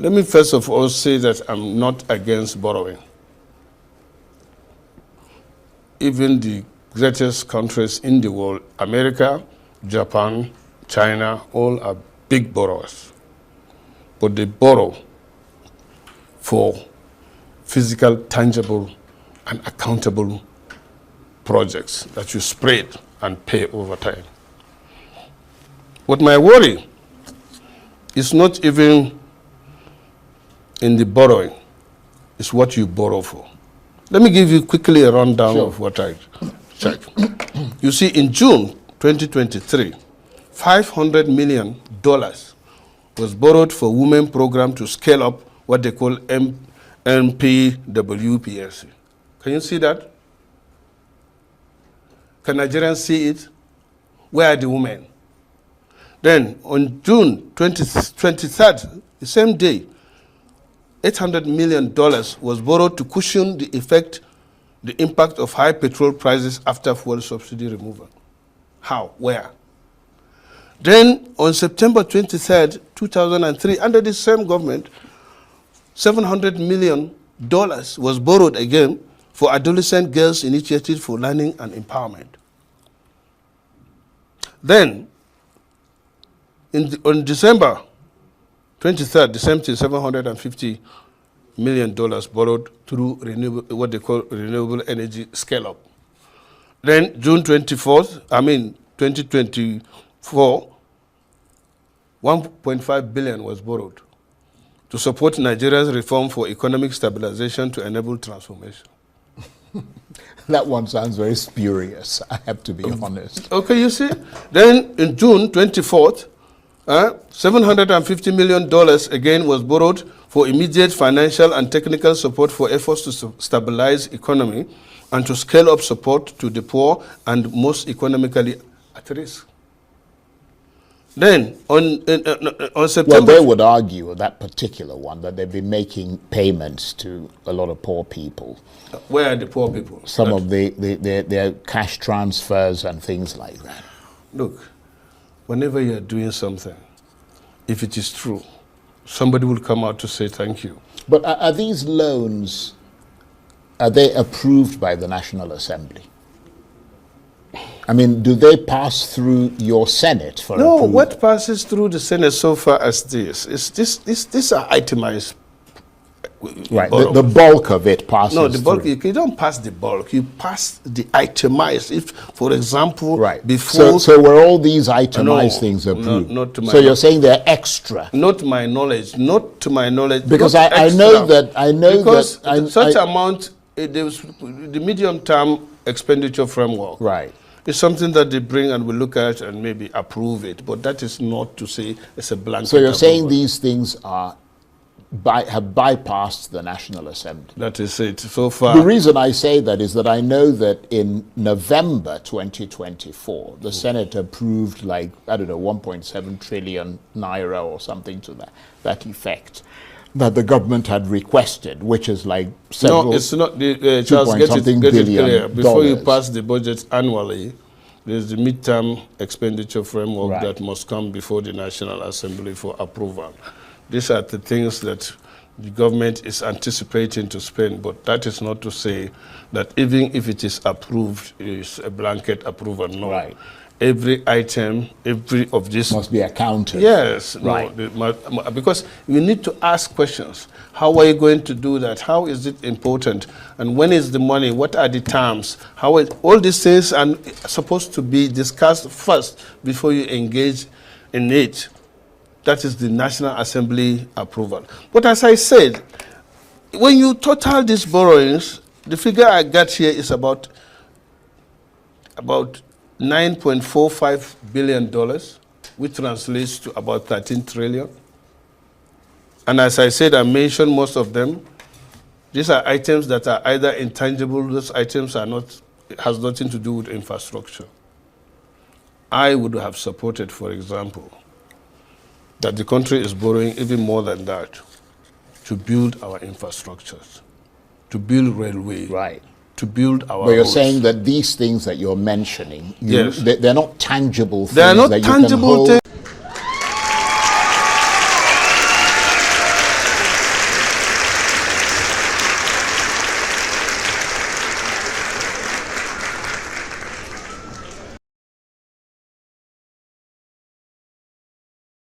Let me first of all say that I'm not against borrowing. Even the greatest countries in the world, America, Japan, China, all are big borrowers. But they borrow for physical, tangible, and accountable projects that you spread and pay over time. What my worry is not even in the borrowing, it's what you borrow for. Let me give you quickly a rundown of what I checked. You see, in June 2023, $500 million was borrowed for women program to scale up what they call NPWPSC. Can you see that? Can Nigerians see it? Where are the women? Then on June 23rd, the same day, $800 million was borrowed to cushion the impact of high petrol prices after fuel subsidy removal. How? Where? Then on September 23rd, 2003, under the same government, $700 million was borrowed again for Adolescent Girls Initiative for Learning and Empowerment. Then, on December 23rd, the same thing, $750 million borrowed through what they call renewable energy scale-up. Then June 2024, $1.5 billion was borrowed to support Nigeria's reform for economic stabilization to enable transformation. That one sounds very spurious, I have to be honest. Okay, you see? Then in June 24th, $750 million again was borrowed for immediate financial and technical support for efforts to stabilize economy and to scale up support to the poor and most economically at risk. Then on September... Well, they would argue, that particular one, that they've been making payments to a lot of poor people. Where are the poor people? Some of their cash transfers and things like that. Look, whenever you're doing something, if it is true, somebody will come out to say thank you. But are these loans, are they approved by the National Assembly? I mean, do they pass through your Senate for approval? No, what passes through the Senate so far as this is these are itemized. Right, the bulk of it passes No, the bulk, through. you don't pass the bulk, you pass the itemized. If, for example, right. before... So were all these itemized things approved? Not to my so you're saying they're extra? Not to my knowledge, not to my knowledge. Because I know that... Because such amount, the medium-term expenditure framework. Right. It's something that they bring and we look at and maybe approve it, but that is not to say it's a blanket. So you're saying these things are have bypassed the National Assembly? That is it so far. The reason I say that is that I know that in November 2024, the Senate approved like, I don't know, 1.7 trillion naira or something to that effect, that the government had requested, which is like several... No, it's not. Charles, get it clear. Before you pass the budget annually, there's the midterm expenditure framework that must come before the National Assembly for approval. These are the things that the government is anticipating to spend, but that is not to say that even if it is approved, it's a blanket approval. No. Right. Every item, every of this must be accounted. Yes, right. No, because we need to ask questions. How are you going to do that? How is it important? And when is the money? What are the terms? All these things are supposed to be discussed first before you engage in it. That is the National Assembly approval. But as I said, when you total these borrowings, the figure I got here is about $9.45 billion, which translates to about 13 trillion. And as I said, I mentioned most of them. These are items that are either intangible, those items are not, it has nothing to do with infrastructure. I would have supported, for example, that the country is borrowing even more than that to build our infrastructures, to build railway, to build our But you're roads. saying that these things that you're mentioning, yes, they're not tangible things. They are not that tangible you can hold things.